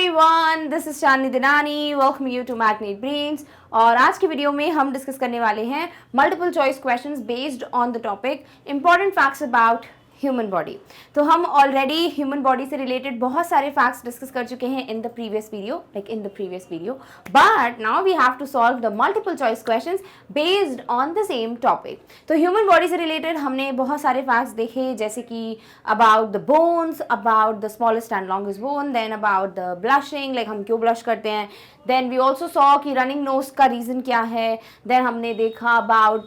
Everyone, this is Chandni Dinani, welcome you to Magnet Brains. और आज की वीडियो में हम डिस्कस करने वाले हैं multiple choice questions based on the topic important facts about human body. तो हम ऑलरेडी ह्यूमन बॉडी से रिलेटेड बहुत सारे फैक्ट्स डिस्कस कर चुके हैं in the previous video, but now we have to solve the multiple choice questions based on the same topic. तो human body से रिलेटेड हमने बहुत सारे फैक्ट्स देखे, जैसे कि about the bones, about the smallest and longest bone, then about the blushing, like हम क्यों ब्लश करते हैं, देन वी ऑल्सो सॉ कि रनिंग नोज का रीज़न क्या है, देन हमने देखा अबाउट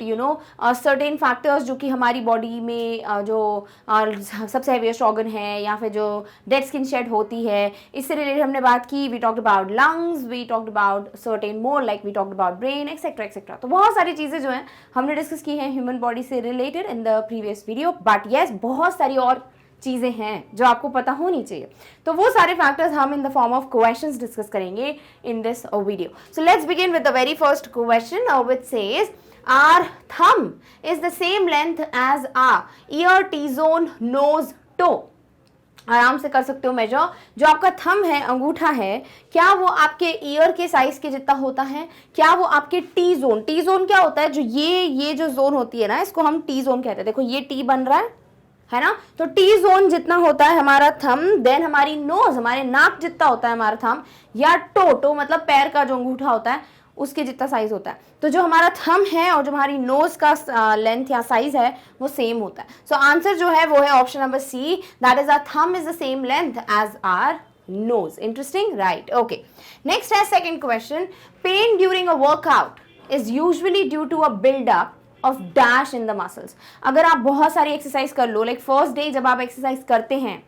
सर्टेन फैक्टर्स जो कि हमारी बॉडी में जो सबसे हेवीएस्ट ऑर्गन है या फिर जो डेड स्किन शेड होती है, इससे रिलेटेड हमने बात की। We talked about lungs, we talked about certain more, like we talked about brain, etcetera etcetera. तो बहुत सारी चीज़ें जो हैं हमने डिस्कस की हैं ह्यूमन बॉडी से related in the previous video, but yes बहुत सारी और चीज़ें हैं जो आपको पता होनी चाहिए। तो वो सारे फैक्टर्स हम in the form of questions discuss करेंगे in this video. So let's begin with the very first question which says our thumb is the same length as our ear, T-zone, nose, toe। आराम से कर सकते हो major. जो आपका thumb है, अंगूठा है, क्या वो आपके ईयर के साइज के जितना होता है? क्या वो आपके टी जोन क्या होता है? जो ये जो जोन होती है ना, इसको हम टी जोन कहते हैं। देखो ये टी बन रहा है ना, तो टी जोन जितना होता है हमारा थंब, देन हमारी नोज, हमारे नाक जितना होता है हमारा थंब, या टो मतलब पैर का जो अंगूठा होता है उसके जितना साइज होता है। तो जो हमारा थंब है और जो हमारी नोज का लेंथ या साइज है वो सेम होता है। सो आंसर जो है वो है option number C, that is our thumb is the same length as our nose. Interesting, right? Okay, next है second question. Pain during a workout is usually due to a buildup of dash in the muscles. अगर आप बहुत सारी exercise कर लो, like first day जब आप exercise करते हैं,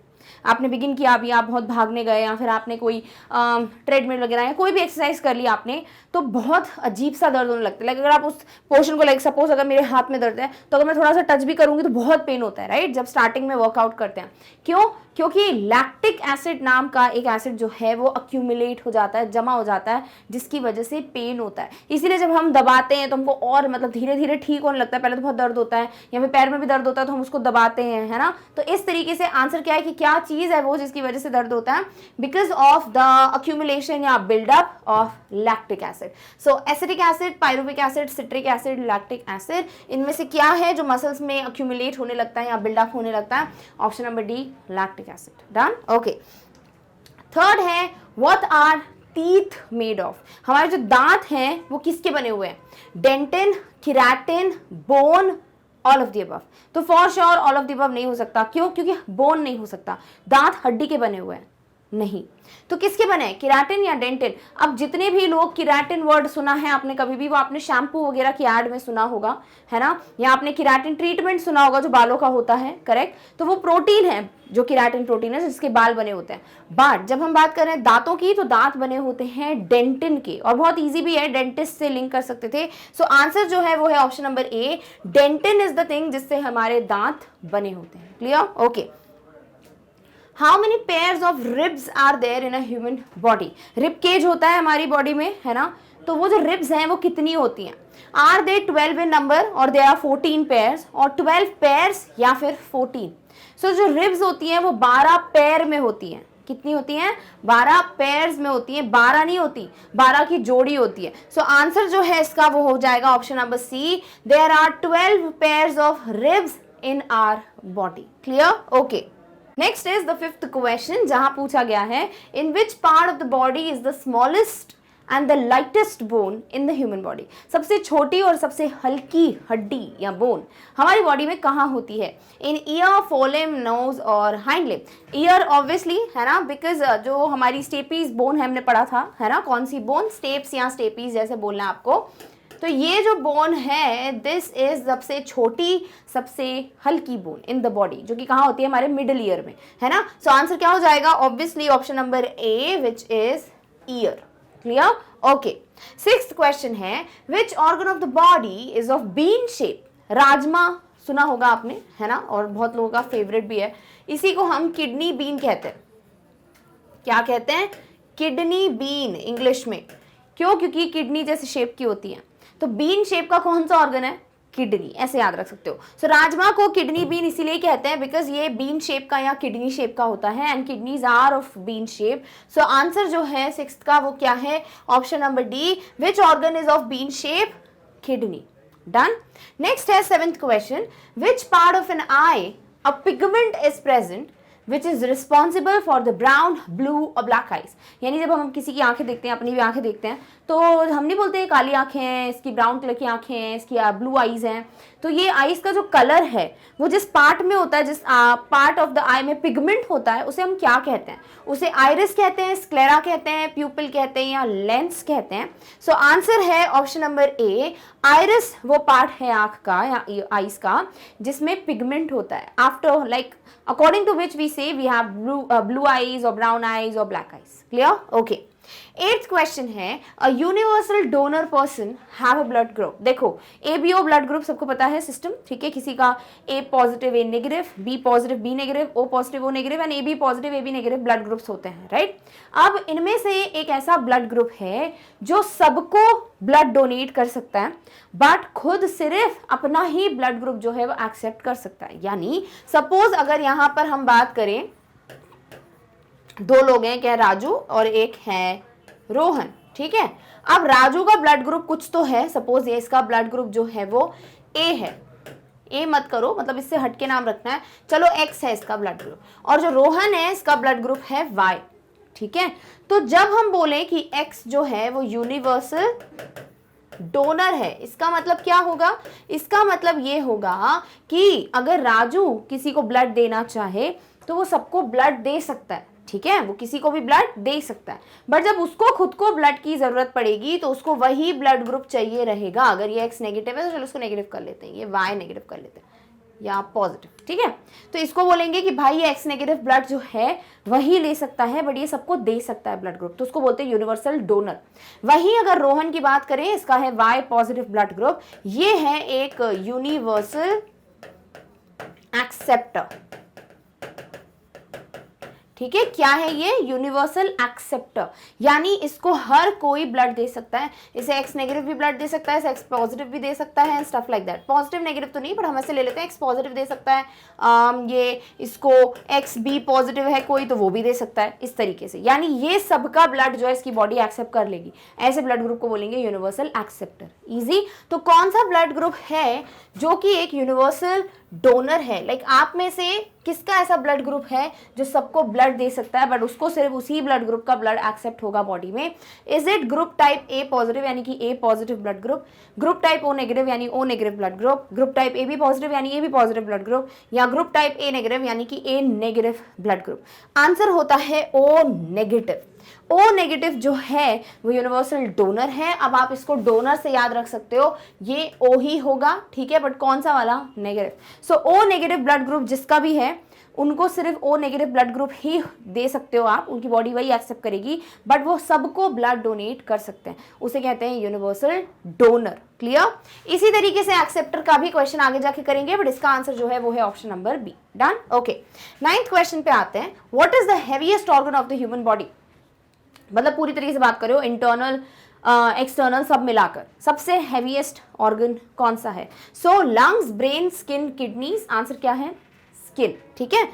आपने बिगिन किया, अभी आप बहुत भागने गए या फिर आपने कोई ट्रेडमिल वगैरह या कोई भी एक्सरसाइज कर ली आपने, तो बहुत अजीब सा दर्द होने लगता है। लाइक अगर आप उस पोर्शन को, लाइक सपोज अगर मेरे हाथ में दर्द है तो अगर मैं थोड़ा सा टच भी करूंगी तो बहुत पेन होता है, राइट? जब स्टार्टिंग में वर्कआउट करते हैं। क्यों? क्योंकि लैक्टिक एसिड नाम का एक एसिड जो है वो अक्यूमुलेट हो जाता है, जमा हो जाता है, जिसकी वजह से पेन होता है। इसीलिए जब हम दबाते हैं तो हमको और मतलब धीरे धीरे ठीक होने लगता है। पहले तो बहुत दर्द होता है या फिर पैर में भी दर्द होता है तो हम उसको दबाते हैं, है ना? तो इस तरीके से आंसर क्या है कि क्या चीज़ है वो जिसकी वजह से दर्द होता है? बिकॉज ऑफ द अक्यूमुलेशन या buildup of lactic acid. So acetic acid, pyruvic acid, citric acid, lactic acid, इनमें से क्या है जो मसल्स में अक्यूमुलेट होने लगता है या बिल्डअप होने लगता है? Option number D, lactic acid. Done? Okay. Third है, what are teeth made of? हमारे जो दांत हैं वो किसके बने हुए हैं? Dentin, keratin, bone, all of the above. तो for sure all of the above नहीं हो सकता। क्यों? क्योंकि बोन नहीं हो सकता। दांत हड्डी के बने हुए हैं, नहीं। तो किसके बने हैं? केराटिन या डेंटिन? अब जितने भी लोग केराटिन वर्ड सुना है आपने कभी भी, वो आपने शैम्पू वगैरह की एड में सुना होगा, है ना? या आपने केराटिन ट्रीटमेंट सुना होगा जो बालों का होता है, करेक्ट? तो वो प्रोटीन है, जो केराटिन प्रोटीन है जिसके बाल बने होते हैं। बट जब हम बात कर रहे हैं दांतों की, तो दांत बने होते हैं डेंटिन के, और बहुत ईजी भी है, डेंटिस्ट से लिंक कर सकते थे। सो आंसर जो है वो है option number A, dentin is the thing जिससे हमारे दांत बने होते हैं। Clear? Okay. How many pairs of ribs are there in a human body? Rib cage होता है हमारी बॉडी में, है ना? तो वो जो रिब्स हैं वो कितनी होती हैं? Are they 12 in number और there are 14 pairs, और 12 pairs या फिर 14? So जो रिब्स होती हैं वो 12 पेयर में होती हैं। कितनी होती हैं? 12 पेयर्स में होती हैं, 12 नहीं होती, 12 की जोड़ी होती है। सो आंसर जो है इसका वो हो जाएगा option number C, there are 12 pairs of ribs in our body. Clear? Okay. Next is the fifth question, जहां पूछा गया है, in which part of the body is the smallest and the lightest bone in the human body? सबसे छोटी और सबसे हल्की हड्डी या बोन हमारी बॉडी में कहाँ होती है? इन ईयर, फोरलिम्ब, नोज और हाइंड लिम्ब। ईयर ऑब्वियसली, है ना, बिकॉज जो हमारी स्टेपीज बोन है हमने पढ़ा था, है ना? कौन सी बोन? स्टेप्स या स्टेपीज जैसे बोलना है आपको। तो ये जो बोन है, दिस इज सबसे छोटी, सबसे हल्की बोन इन द बॉडी, जो कि कहाँ होती है? हमारे मिडिल ईयर में, है ना? सो आंसर क्या हो जाएगा? Obviously option number A, which is ear. Clear? Okay. Sixth question है, which organ of the body is of bean shape? Rajma सुना होगा आपने, है ना? और बहुत लोगों का फेवरेट भी है। इसी को हम किडनी बीन कहते हैं। क्या कहते हैं? किडनी बीन इंग्लिश में। क्यों? क्योंकि किडनी जैसे शेप की होती है। तो बीन शेप का कौन सा ऑर्गन है? किडनी, ऐसे याद रख सकते हो। सो राजमा को किडनी बीन इसीलिए कहते हैं बिकॉज ये बीन शेप का या किडनी शेप का होता है and kidneys are of bean shape. So answer जो है 6th का वो क्या है, option number D, which organ is of bean shape, kidney. Done. Next है 7th question, which part of an eye a pigment is present which is responsible for the brown, blue और black eyes। यानी जब हम किसी की आंखें देखते हैं, अपनी भी आंखें देखते हैं, तो हम नहीं बोलते काली आंखें हैं, इसकी ब्राउन कलर की आंखें हैं, इसकी ब्लू आईज हैं। तो ये आईज का जो कलर है वो जिस पार्ट में होता है, जिस पार्ट ऑफ द आई में पिगमेंट होता है, उसे हम क्या कहते हैं? उसे आइरिस कहते हैं, स्क्लेरा कहते हैं, प्यूपिल कहते हैं या लेंस कहते हैं। सो आंसर है ऑप्शन नंबर ए, आइरिस वो पार्ट है आंख का या आईज का जिसमें पिगमेंट होता है। After like according to which we say we have blue eyes or brown eyes or black eyes। clear? okay। 8th question है, a universal donor person have a blood group। देखो ABO blood group सबको पता है system, ठीक है, किसी का A positive A negative, B positive B negative, O positive O negative and AB positive AB negative blood groups होते हैं, राइट। अब इनमें से एक ऐसा ब्लड ग्रुप है जो सबको ब्लड डोनेट कर सकता है बट खुद सिर्फ अपना ही ब्लड ग्रुप जो है वो एक्सेप्ट कर सकता है। यानी सपोज अगर यहाँ पर हम बात करें, 2 लोग हैं, क्या राजू और एक है रोहन, ठीक है। अब राजू का ब्लड ग्रुप कुछ तो है, सपोज ये इसका ब्लड ग्रुप जो है वो ए है, ए मत करो, मतलब इससे हटके नाम रखना है, चलो एक्स है इसका ब्लड ग्रुप, और जो रोहन है इसका ब्लड ग्रुप है वाई, ठीक है। तो जब हम बोले कि एक्स जो है वो यूनिवर्सल डोनर है, इसका मतलब क्या होगा? इसका मतलब ये होगा कि अगर राजू किसी को ब्लड देना चाहे तो वो सबको ब्लड दे सकता है, ठीक है, वो किसी को भी ब्लड दे सकता है, बट जब उसको खुद को ब्लड की जरूरत पड़ेगी तो उसको वही ब्लड ग्रुप चाहिए रहेगा। अगर ये एक्स नेगेटिव है तो चलो उसको नेगेटिव कर लेते हैं, ये वाई नेगेटिव कर लेते हैं या पॉजिटिव, ठीक है। तो इसको बोलेंगे कि भाई ये एक्स नेगेटिव ब्लड जो है वही ले सकता है बट ये सबको दे सकता है ब्लड ग्रुप, तो उसको बोलते हैं यूनिवर्सल डोनर। वहीं अगर रोहन की बात करें, इसका है वाई पॉजिटिव ब्लड ग्रुप, ये है एक यूनिवर्सल एक्सेप्टर, ठीक है। क्या है ये? यूनिवर्सल एक्सेप्टर, यानी इसको हर कोई ब्लड दे सकता है, इसे एक्स नेगेटिव भी ब्लड दे सकता है, इसे एक्स पॉजिटिव भी दे सकता है, stuff like that. Positive negative तो नहीं, पर हम ऐसे ले लेते हैं, एक्स पॉजिटिव दे सकता है, ये इसको एक्स बी पॉजिटिव है कोई तो वो भी दे सकता है, इस तरीके से। यानी ये सबका ब्लड जो है इसकी बॉडी एक्सेप्ट कर लेगी, ऐसे ब्लड ग्रुप को बोलेंगे यूनिवर्सल एक्सेप्टर। इजी। तो कौन सा ब्लड ग्रुप है जो कि एक यूनिवर्सल डोनर है? लाइक आप में से किसका ऐसा ब्लड ग्रुप है जो सबको ब्लड दे सकता है बट उसको सिर्फ उसी ब्लड ग्रुप का ब्लड एक्सेप्ट होगा बॉडी में? Is it group type A positive यानी कि A positive blood group, group type O negative यानी O negative blood group, group type A B positive यानी A B positive blood group, या group type A negative यानी कि A negative blood group? Answer होता है ओ negative. O negative जो है वो यूनिवर्सल डोनर है। अब आप इसको डोनर से याद रख सकते हो, ये ओ ही होगा, ठीक है, बट कौन सा वाला? नेगेटिव। सो ओ नेगेटिव ब्लड ग्रुप जिसका भी है उनको सिर्फ ओ नेगेटिव ब्लड ग्रुप ही दे सकते हो आप, उनकी बॉडी वही एक्सेप्ट करेगी बट वो सबको ब्लड डोनेट कर सकते हैं, उसे कहते हैं यूनिवर्सल डोनर। क्लियर? इसी तरीके से एक्सेप्टर का भी क्वेश्चन आगे जाके करेंगे बट इसका आंसर जो है वो है option number B. Done. Okay, 9th question पे आते हैं। What is the heaviest organ of the human body? मतलब पूरी तरीके से बात करो, इंटरनल एक्सटर्नल सब मिलाकर सबसे हैवीएस्ट ऑर्गन कौन सा है? So lungs, brain, skin, kidneys. Answer क्या है? स्किन, ठीक है।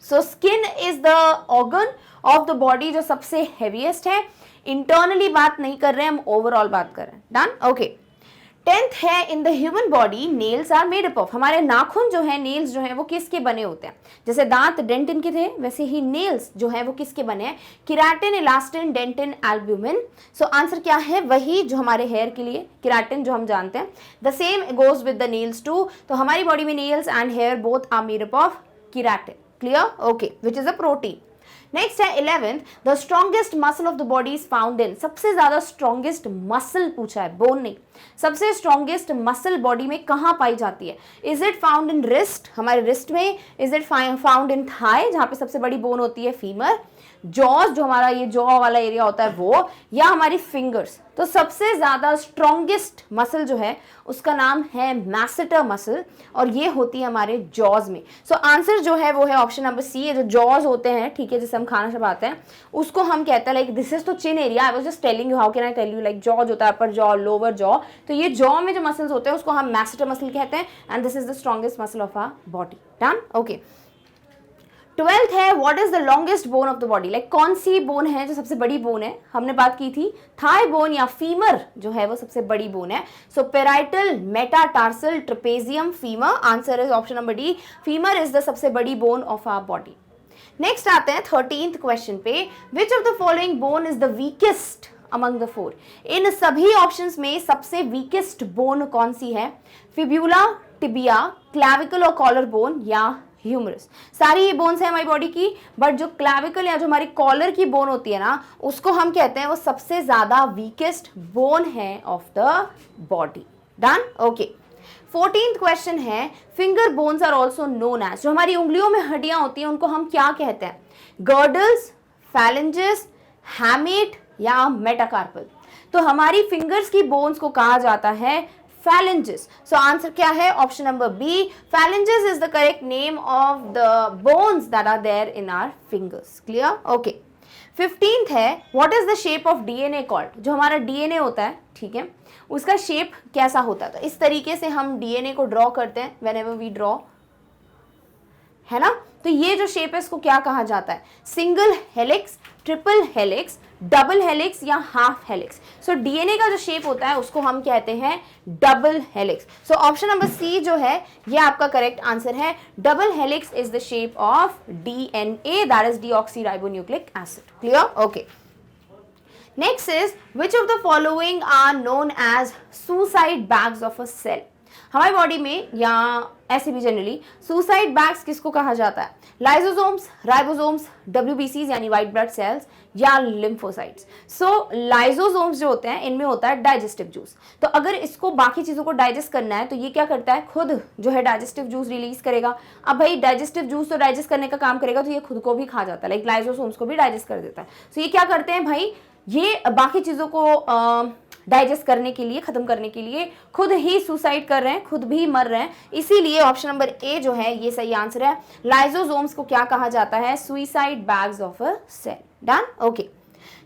So skin is the organ of the body जो सबसे हैवीएस्ट है। इंटरनली बात नहीं कर रहे हैं हम, ओवरऑल बात कर रहे हैं। डन। ओके, 10th है, in the human body nails are made up of. हमारे नाखून जो है, नेल्स जो है वो किसके बने होते हैं? जैसे दांत डेंटिन के थे वैसे ही नेल्स जो है वो किसके बने हैं? Keratin, elastin, dentin, albumin. So answer क्या है? वही जो हमारे हेयर के लिए केराटिन जो हम जानते हैं। The same goes with the nails too. तो हमारी बॉडी में nails and hair both are made up of keratin. Clear? Okay, which is a protein. Next है 11th, the strongest muscle of the body is found in. सबसे ज्यादा strongest muscle पूछा है, bone नहीं। सबसे स्ट्रॉन्गेस्ट मसल बॉडी में कहाँ पाई जाती है? Is it found in wrist, हमारे रिस्ट में? Is it found in thigh, जहाँ पे सबसे बड़ी बोन होती है फीमर? जॉज जो हमारा ये जॉ वाला एरिया होता है वो, या हमारी फिंगर्स? तो सबसे ज्यादा स्ट्रॉन्गेस्ट मसल जो है उसका नाम है मैसेटर मसल, और ये होती है हमारे जॉज में। सो आंसर जो है वो है ऑप्शन नंबर सी। ये जो जॉज होते हैं, ठीक है, जिसे हम खाना चबाते हैं, उसको हम कहते हैं लाइक दिस इज तो chin area. I was just telling you, how can I tell you, like jaws होता है अपर जॉ, लोअर जॉ, तो ये जॉ में जो मसल्स होते हैं उसको हम मैसेटर मसल कहते हैं, and this is the strongest muscle of our body. Done, okay. 12th है what is the longest bone of the body, like कौन सी बोन है जो सबसे बड़ी बोन है? हमने बात की थी थाई बोन या फीमर जो है वो सबसे बड़ी बोन है। So parietal, metatarsal, trapezium, femur. Answer is option number D, femur is the सबसे बड़ी bone of our body. Next आते हैं 13th क्वेश्चन पे, which of the following bone is the weakest among the four? इन सभी options में सबसे weakest bone कौन सी है? फिब्यूला, टिबिया, क्लैविकल और कॉलर बोन, या ह्यूमरस? सारी ये बोन्स है हमारी बॉडी की, बट जो क्लैविकल या जो हमारी कॉलर की बोन होती है ना, उसको हम कहते हैं वो सबसे ज्यादा वीकेस्ट बोन है of the body. Done, okay. 14th question है, finger bones are also known as, जो हमारी उंगलियों में हड्डियां होती हैं उनको हम क्या कहते हैं? गर्डल्स, फैलेंजेस, हैमेट या मेटाकार्पल? तो हमारी फिंगर्स की बोन्स को कहा जाता है phalanges. So आंसर क्या है? Option number B, phalanges is the correct name of the bones that are there in our fingers. Clear? Okay. 15th है what is the shape of DNA called? जो हमारा DNA होता है, ठीक है, उसका शेप कैसा होता है? तो इस तरीके से हम DNA को ड्रॉ करते हैं whenever we draw, है ना? तो ये जो शेप है इसको क्या कहा जाता है? Single helix, triple helix, double helix या हाफ हेलिक्स? सो डीएनए का जो शेप होता है उसको हम कहते हैं double helix. So option number C जो है ये आपका करेक्ट आंसर है। Double helix is the shape of DNA, that is deoxyribonucleic acid. Clear? Okay. Next is which of the following are known as suicide bags of a cell? हमारी body में या ऐसे भी जनरली सुसाइड बैग्स किसको कहा जाता है? Lysosomes, ribosomes, डब्ल्यूबीसीज यानी व्हाइट ब्लड सेल्स, या लिम्फोसाइट्स? सो लाइसोसोम्स जो होते हैं इनमें होता है डाइजेस्टिव जूस। तो अगर इसको बाकी चीजों को डाइजेस्ट करना है तो ये क्या करता है? खुद जो है डाइजेस्टिव जूस रिलीज करेगा। अब भाई डाइजेस्टिव जूस तो डाइजेस्ट करने का काम करेगा, तो ये खुद को भी खा जाता है, लाइक लाइसोसोम्स को भी डाइजेस्ट कर देता है। सो ये क्या करते हैं भाई? ये बाकी चीजों को डाइजेस्ट करने के लिए, खत्म करने के लिए खुद ही सुसाइड कर रहे हैं, खुद भी मर रहे हैं। इसीलिए ऑप्शन नंबर ए जो है ये सही आंसर है। लाइसोसोम्स को क्या कहा जाता है? Suicide bags of a cell. Done, okay.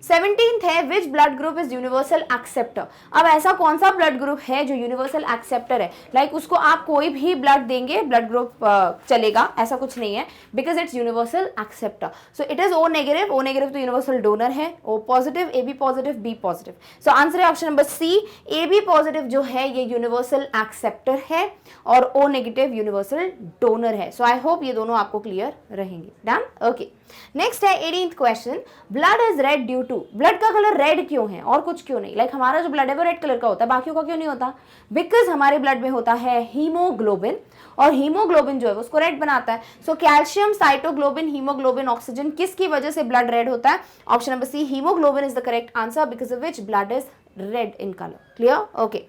17th है which blood group is universal acceptor? अब ऐसा कौन सा ब्लड ग्रुप है जो यूनिवर्सल एक्सेप्टर है? लाइक उसको आप कोई भी ब्लड देंगे, ब्लड ग्रुप चलेगा, ऐसा कुछ नहीं है, because it's universal acceptor. So it is O negative. O negative तो यूनिवर्सल डोनर है, O positive, A B positive, B positive. So answer है option number C, A B positive जो है ये यूनिवर्सल एक्सेप्टर है और ओ नेगेटिव यूनिवर्सल डोनर है। सो I hope ये दोनों आपको क्लियर रहेंगे। Done, okay. नेक्स्ट है 18th question, blood is red due to? Blood का कलर रेड क्यों है और कुछ क्यों नहीं? लाइक हमारा जो ब्लड है वो रेड कलर का होता है, बाकियों का क्यों नहीं होता? बिकॉज हमारे ब्लड में होता है हीमोग्लोबिन, और हीमोग्लोबिन जो है उसको रेड बनाता है। So calcium, cytoglobin, haemoglobin, oxygen, किसकी वजह से ब्लड रेड होता है? Option number C, haemoglobin is the correct answer, because of which blood is red in colour. Clear? Okay.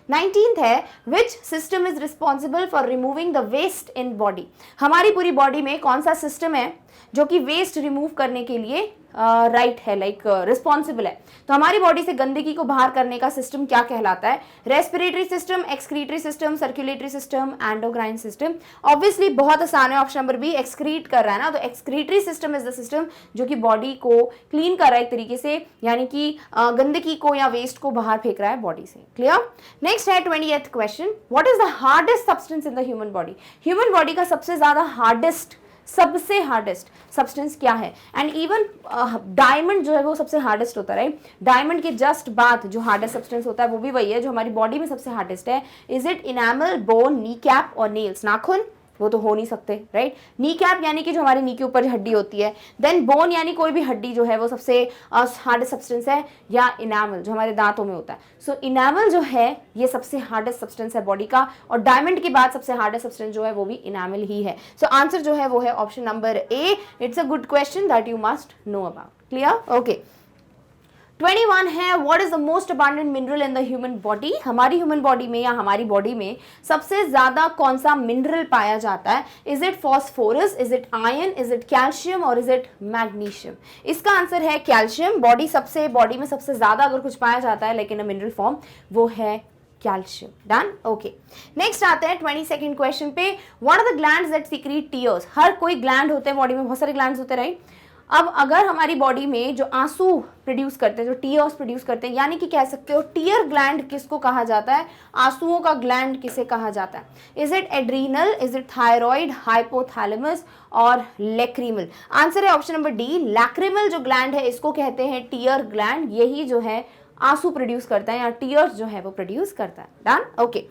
19th है which system is responsible for removing the waste in body? हमारी पूरी body में कौन सा system है जो कि waste remove करने के लिए राइट है, लाइक रिस्पॉन्सिबल है? तो हमारी बॉडी से गंदगी को बाहर करने का सिस्टम क्या कहलाता है? Respiratory system, excretory system, circulatory system, endocrine system? Obviously बहुत आसान है, ऑप्शन नंबर बी एक्सक्रीट कर रहा है ना, तो excretory system is the system जो कि बॉडी को क्लीन कर रहा है एक तरीके से, यानी कि गंदगी को या वेस्ट को बाहर फेंक रहा है बॉडी से। क्लियर? नेक्स्ट है 20th question, what is the hardest substance in the human body? Human body का सबसे ज्यादा हार्डेस्ट, सबसे हार्डेस्ट सब्सटेंस क्या है? एंड इवन डायमंड जो है वो सबसे हार्डेस्ट होता है, राइट? डायमंड के जस्ट बाद जो हार्डेस्ट सब्सटेंस होता है वो भी वही है जो हमारी बॉडी में सबसे हार्डेस्ट है। Is it enamel, bone, knee cap और नेल्स? नाखून वो तो हो नहीं सकते, राइट? नी कैप यानी कि जो हमारे नी के ऊपर हड्डी होती है, देन बोन यानी कोई भी हड्डी जो है वो सबसे हार्डेस्ट सब्सटेंस है, या इनैमल जो हमारे दांतों में होता है। सो इनैमल जो है ये सबसे हार्डेस्ट सब्सटेंस है बॉडी का, और डायमंड के बाद सबसे हार्डेस्ट सब्सटेंस जो है वो भी इनैमल ही है। सो आंसर जो है वो है option number A. It's a good question that you must know about. Clear? Okay. 21 है what is the most abundant mineral in the human body. हमारी ह्यूमन बॉडी में या हमारी बॉडी में सबसे ज्यादा कौन सा मिनरल पाया जाता है? Is it phosphorus, is it iron, is it calcium और इज इट मैग्नीशियम? इसका आंसर है कैल्शियम। बॉडी में सबसे ज्यादा अगर कुछ पाया जाता है लेकिन मिनरल फॉर्म, वो है कैल्शियम। Done, okay. नेक्स्ट आते हैं 22nd क्वेश्चन पे। What are the glands that secrete tears? हर कोई ग्लैंड होते हैं बॉडी में, बहुत सारे ग्लैंड्स होते हैं, राइट? अब अगर हमारी बॉडी में जो आंसू प्रोड्यूस करते हैं, जो टीयर्स प्रोड्यूस करते हैं, यानी कि कह सकते हो टीयर ग्लैंड किसको कहा जाता है? आंसुओं का ग्लैंड किसे कहा जाता है? Is it adrenal, is it thyroid, hypothalamus और लैक्रिमल? आंसर है ऑप्शन नंबर डी, लैक्रिमल जो ग्लैंड है इसको कहते हैं टीयर ग्लैंड। यही जो है आंसू प्रोड्यूस करता है या टीयर्स जो है वो प्रोड्यूस करता है। Done, okay.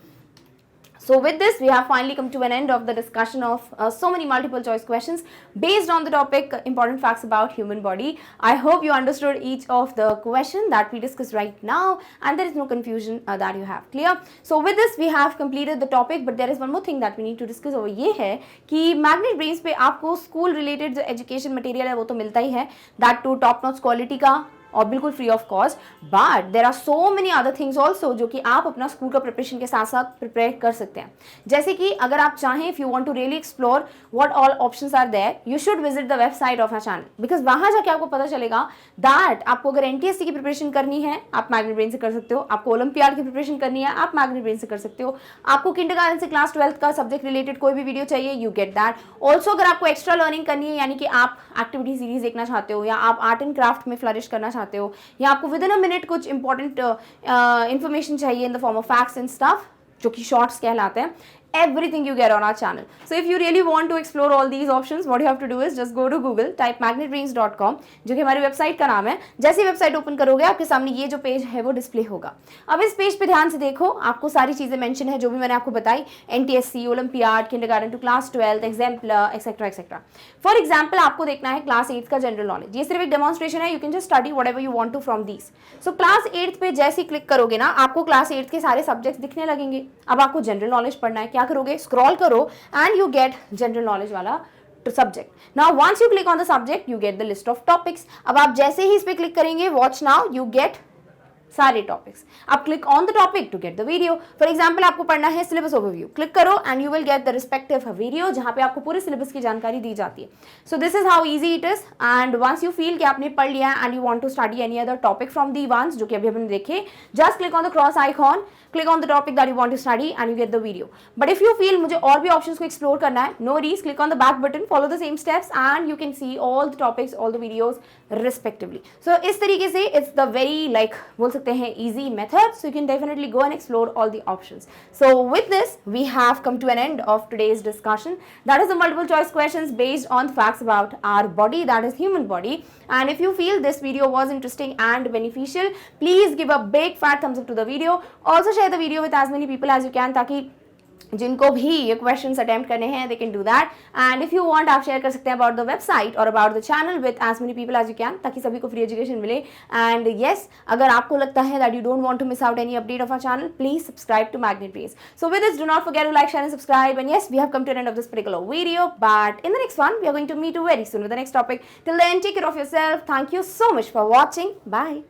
So with this, we have finally come to an end of the discussion of so many multiple choice questions based on the topic important facts about human body. I hope you understood each of the question that we discussed right now and there is no confusion that you have. Clear? So with this, we have completed the topic, but there is one more thing that we need to discuss over ये है कि Magnet Brains पे आपको school related जो education material है वो तो मिलता ही है, that to top notch quality का और बिल्कुल free of cost, but there are so many other things also जो कि आप अपना स्कूल का प्रिपरेशन के साथ साथ प्रिपेयर कर सकते हैं। जैसे कि अगर आप चाहें, if you want to really explore what all options are there, you should visit the website of our channel, because वहां जाके आपको पता चलेगा दैट आपको अगर एनटीएससी की प्रिपरेशन करनी है आप मैग्नेट ब्रेन से कर सकते हो, आपको ओलंपियाड की प्रिपरेशन करनी है आप मैग्नेट ब्रेन से कर सकते हो, आपको किंडरगार्टन से क्लास 12th का सब्जेक्ट रिलेटेड कोई भी वीडियो चाहिए, यू गेट दैट। ऑल्सो अगर आपको एक्स्ट्रा लर्निंग करनी है, यानी कि आप एक्टिविटी सीरीज देखना चाहते हो या आप आर्ट एंड क्राफ्ट में फ्लरिश करना चाहते हो या आपको विद इन अ मिनट कुछ इंपॉर्टेंट इंफॉर्मेशन चाहिए इन the form of facts and stuff जो कि शॉर्ट्स कहलाते हैं, everything you get on our channel. So if you really want to explore all these options, what you have to do is just go to Google, type magnetbrains.com, जो कि हमारी website का नाम है। जैसे वेबसाइट ओपन करोगे आपके सामने ये जो पेज है वो डिस्प्ले होगा। अब इस पेज पे ध्यान से देखो, आपको सारी चीजें मेंशन है जो भी मैंने आपको बताई, NTSC, olympiad, kindergarten to class 12th, exemplar, etcetera etcetera. For example आपको देखना है क्लास 8th का जनरल नॉलेज, ये सिर्फ एक डेमोन्स्ट्रेशन है, you can just study whatever you want to from these. So class 8th पे जैसे ही क्लिक करोगे ना, आपको क्लास 8th के सारे सब्जेक्ट्स दिखने लगेंगे। अब आपको जनरल नॉलेज पढ़ना है, क्या करोगे? स्क्रॉल करो and you get general knowledge वाला subject. Now once you click on the subject you get the list of topics. अब आप जैसे ही इस पे क्लिक करेंगे, watch now, you get सारे टॉपिक्स। आप click on the topic to get the video. For example आपको पढ़ना है सिलेबस ओवरव्यू, क्लिक करो and you will get the respective video जहां पे आपको पूरे सिलेबस की जानकारी दी जाती है। So this is how easy it is. And once you feel कि आपने पढ़ लिया and you want to study any other topic from the ones जो कि अभी हमने देखे, just click on the cross icon, click on the topic that you want to study and you get the video. But if you feel मुझे और भी options को explore करना है, no worries, click on the back button, follow the same steps and you can see all the topics, all the videos respectively. So इस तरीके से it's the very like बोल सकते हैं easy method, so you can definitely go and explore all the options. So with this we have come to an end of today's discussion. That is the multiple choice questions based on facts about our body, that is human body. And if you feel this video was interesting and beneficial, please give a big fat thumbs up to the video. Also share the video with as many people as you can ताकि जिनको भी ये questions attempt करने हैं they can do that. And if you want आप share कर सकते हैं अबाउट द वेबसाइट और about the channel with as many people as you can, ताकि सभी को फ्री एजुकेशन मिले। एंड येस, अगर आपको लगता है that you don't want to miss out any update of our channel, please subscribe to Magnet Brains. So with this, do not forget to like, share and subscribe. And yes, we have come to an end of this particular video, but in the next one we are going to meet you very soon with the next topic. Till then, take care of yourself. Thank you so much for watching. Bye.